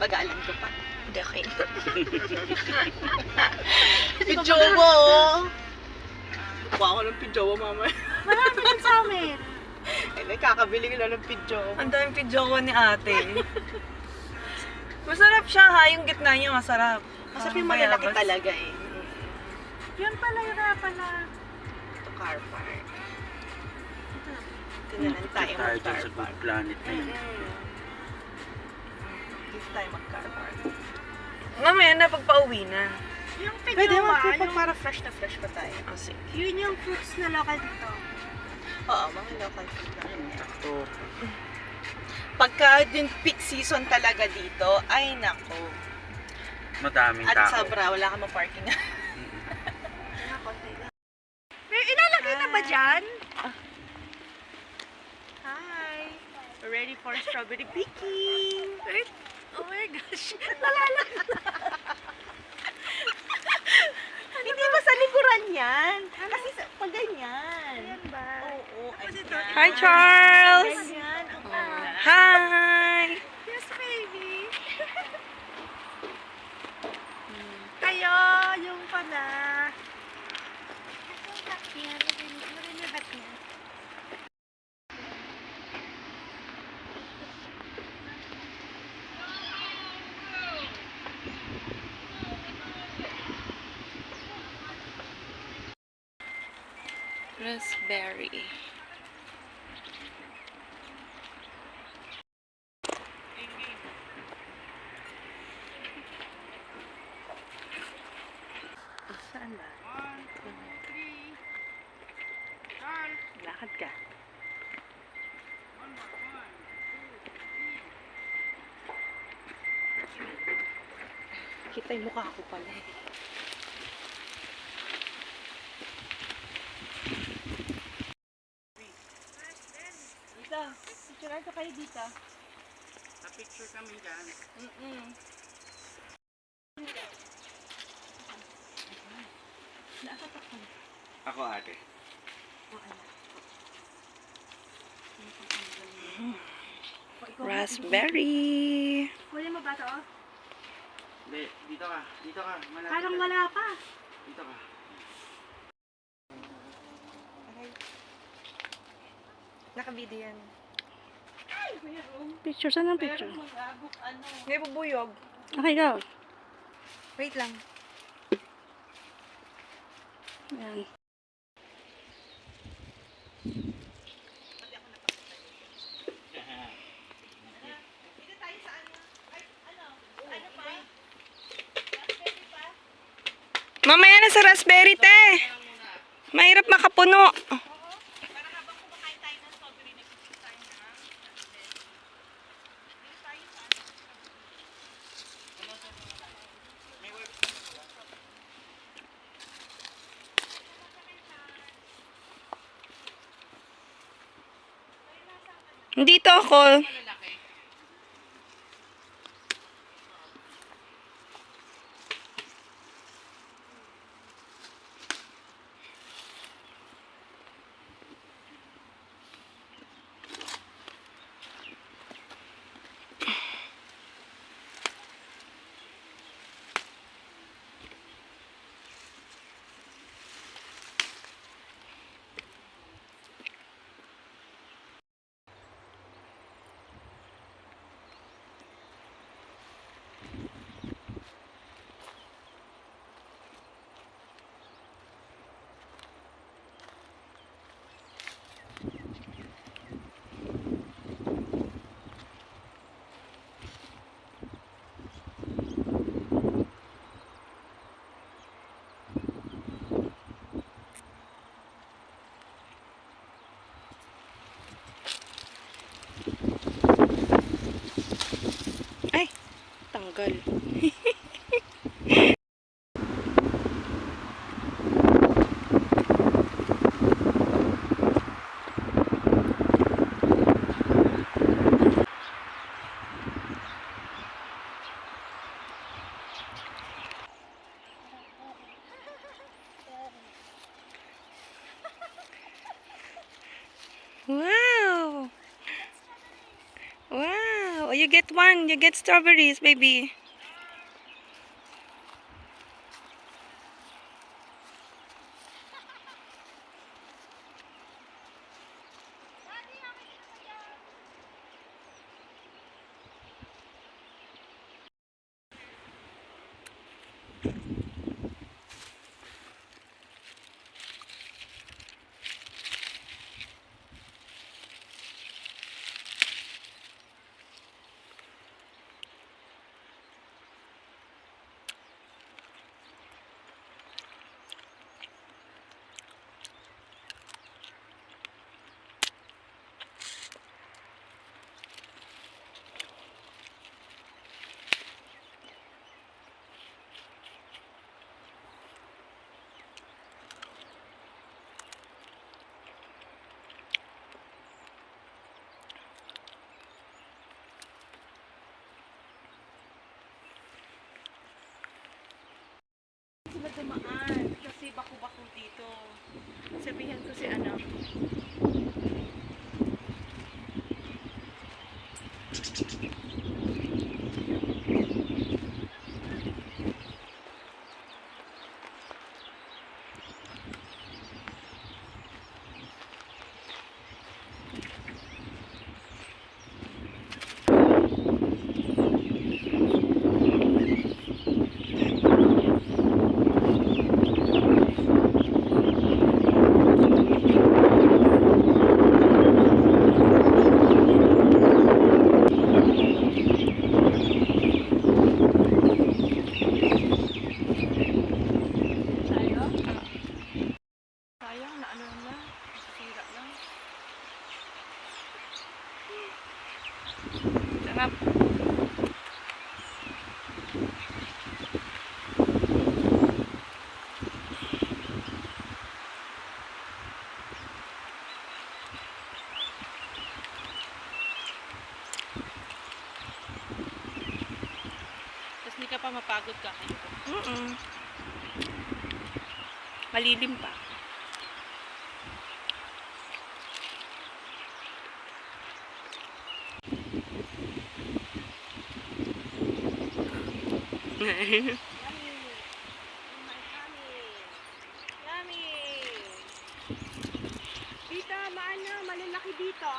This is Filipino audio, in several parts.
Pag-aalam ko pa. Hindi, okay. Pijowa, oh! Kuha ko ng pijowa, mama. Marami din sa amin. Ay, kakabili ko lang ng pijowa. Ang daming pijowa ni ate. Masarap siya ha, yung gitna niya masarap. Masarap yung malalaki talaga eh. Yun pala, yun na pala. Ito, car park. Ito na lang tayo Tayo dyan mag-car sa park. Good Planet na yun. Dito tayo mag-car park. Mamaya na pagpa-uwi na. Yung Pwede pijowa, mag-car yung, para fresh na fresh pa tayo. Oh, sige. yun yung fruits na local dito. Oo, mga local food lang yun. Sakto. Pagka din peak season talaga dito, ay nako. Madaming At tao. sobra, wala ka ma-parking. May ilalagay na ba dyan? Hi! We're ready for strawberry picking! Wait. Oh my gosh. Hindi ba sa likuran yan? Kasi pag ganyan. Ayan ba? Oo, ayan. Hi, Charles! Ganyan. Hi! Yes, baby. Kayo, yung pala. Yan, narinig niya. Raspberry. Saan ba? Lakad ka. Kita yung mukha ko pala eh. Dito, picturean ko kayo dito. Sa picture kami dyan. Ako ate. Raspberry. Kuya mo ba to? Hindi, dito ka. Dito ka. Malapit Parang ka. wala pa. Dito ka. Naka-video yan. Picture, saan ang picture? May bubuyog. Okay, go. Wait lang. Yan. Mamaya na sa raspberry, te. Mahirap makapuno. Dito ako. Ay, tanggal. Wow! Wow! you get one. You get strawberries, baby. Sila dumaan kasi bako-bako dito. Sabihan ko si ano. Sayang na ano na. Sira lang. Sarap. Tapos hindi ka pa mapagod ka kayo. Malilim pa. Yummy! Dito, maano, malalaki dito.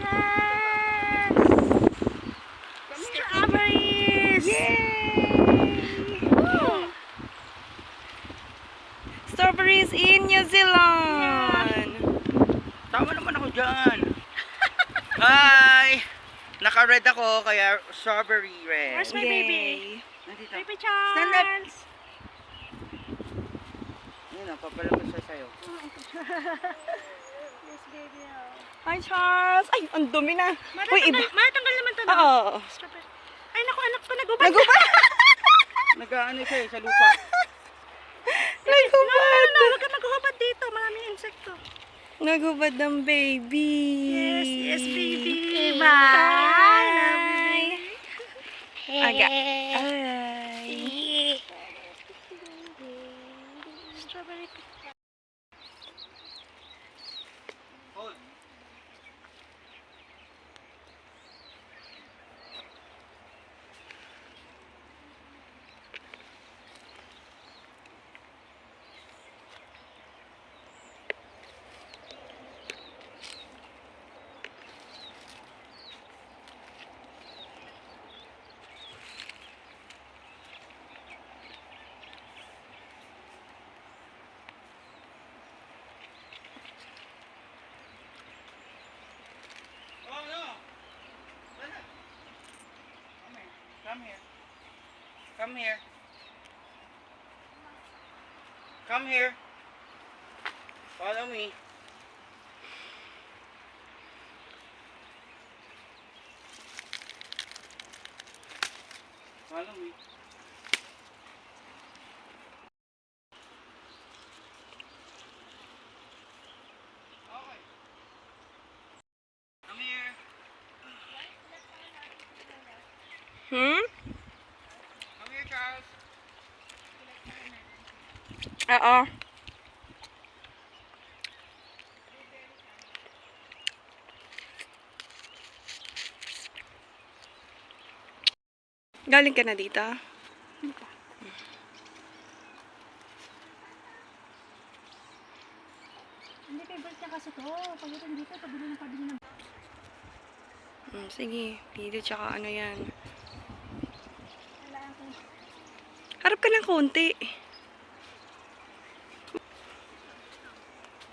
Yes! Strawberries! Woo! Strawberries in New Zealand. Tama naman ako dyan. Hi! Naka-red ako, kaya strawberry red. Where's my baby? Nandito. Baby Stand up! Charles! Yun na, papalabas siya sa'yo. Yes, baby. Oh. Hi, Charles. Ay, ang dumi na. Uy, iba. Matanggal naman to. No? Oo. Strawberry. Ay, naku, anak ko, nagubad. Nagubad. Nag-ano siya sa lupa. Nagubad. No, huwag ka maghubad dito. Maraming insekto. Nagubad ang baby. Yes, yes, baby. Bye. Love you, baby. Aga. Ay. Strawberry. Hold. Oh no! Come here. Come here. Come here. Follow me. Follow me. Okay. Come here. Come here, Charles. Oo. Galing ka na dito? Hindi, favorite niya kasi to. Pagdating dito, pabili ng Sige, pili tsaka ano yan. kailangan ko. Harap ka ng konti.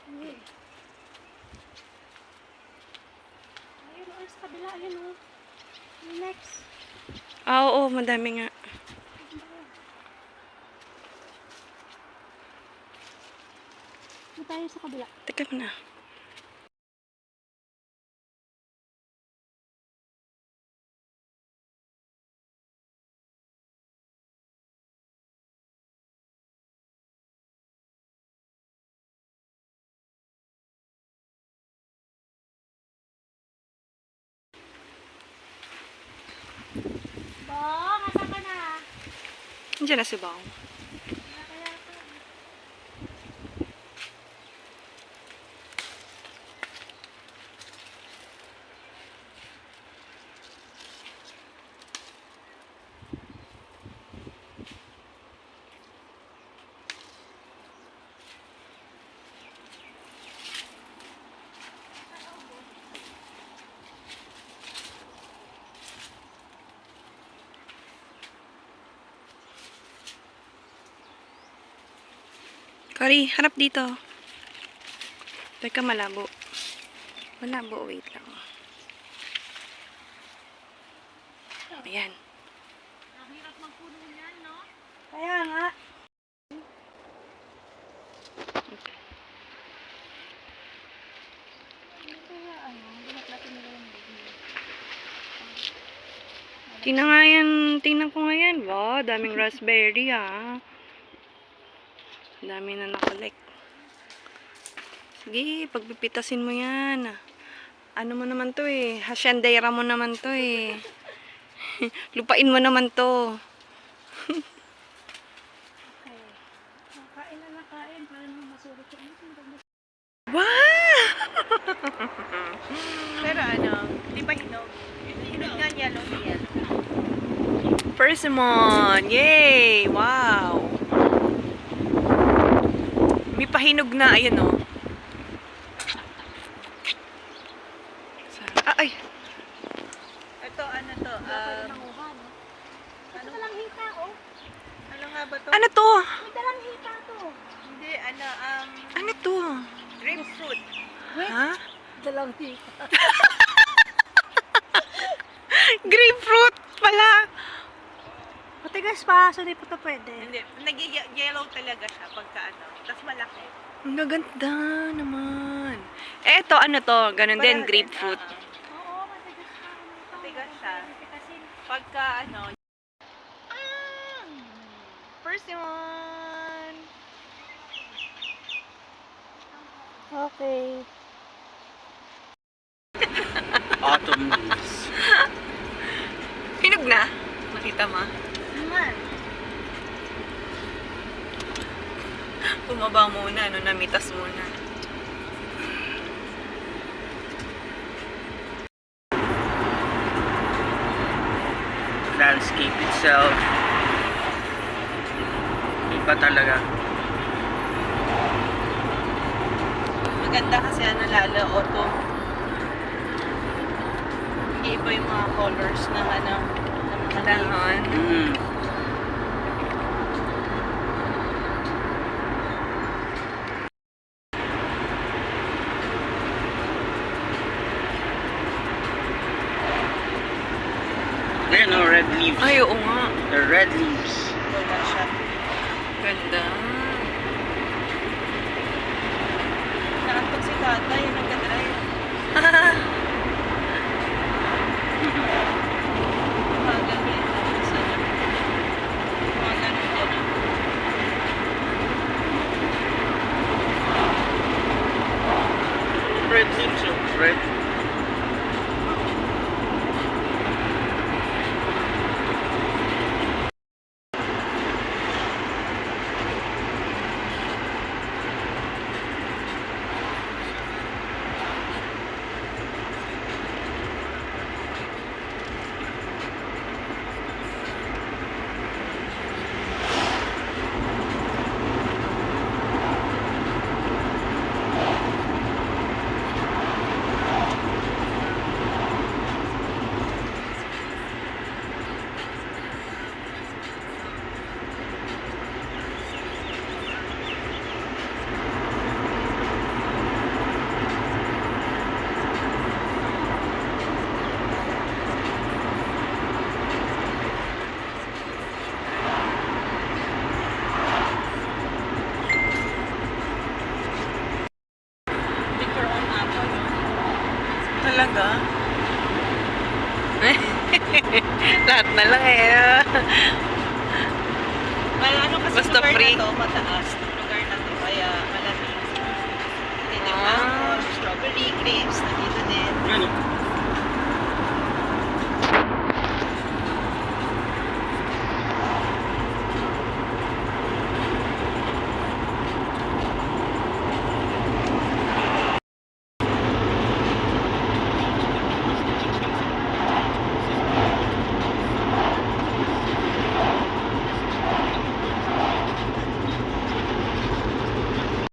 Hindi. Ayun, sa kabila, ayun o. Next. Oo, madami nga. Ito tayo sa kabila. Teka muna. Bong, asa ka na? Andiyan na si Bang. Kari, harap dito. Teka, malabo. Malabo, wait lang. Ayan. Ang hirap magpuno niyan, no? Kaya nga. Kaya ano, binat natin nila yung baby. Tingnan nga yan. Tingnan ko nga yan. Wow, daming raspberry ah. Dami na nakolek. Sige, pagpipitasin mo yan. Ano mo naman to eh. Hasyendera mo naman to eh. Lupain mo naman to. Okay. Kain na kain para naman masulit yung Wow! Pero ano, di pa hinog. Hinog nga yellow yan. Persimmon! Yay! Wow! May pahinog na, ayun oh. Ay! Ito, ano to? nanguha, no? Ano dalang hita, oh? Ano nga ba to? Ano to? May dalang hita to. Hindi, ano, Ano to? grapefruit. Ha? Dalang hita. Grapefruit pala! Matigas pa, so di pa to pwede. Hindi, nag-yellow talaga siya pagka ano. Tapos malaki. Ang gaganda naman. Eh, ito, ano to? Ganon din, Pareho grapefruit. Oo, matigas pa. Matigas siya. Pagka ano. Persimmon! Okay. Autumn leaves. Hinog na? Nakita mo? Naman. Bumaba muna, no? Namitas muna. Landscape itself. Iba talaga. Maganda kasi ano lalo, autumn. Iba yung mga colors ng ano. Ng mga leaf. Dahon. Mm. Ayan o, red leaves. Ay, oo nga. The red leaves. Wala siya. Ganda. Nakantog si Tata, yung nagdadrive. Mga ganyan. Mga ganyan dyan. Red leaves o. Red. talaga. Lahat na lang eh. Ano kasi Basta lugar free. na to, mataas. Lugar na to, kaya malamig. Hindi mango, strawberry, grapes,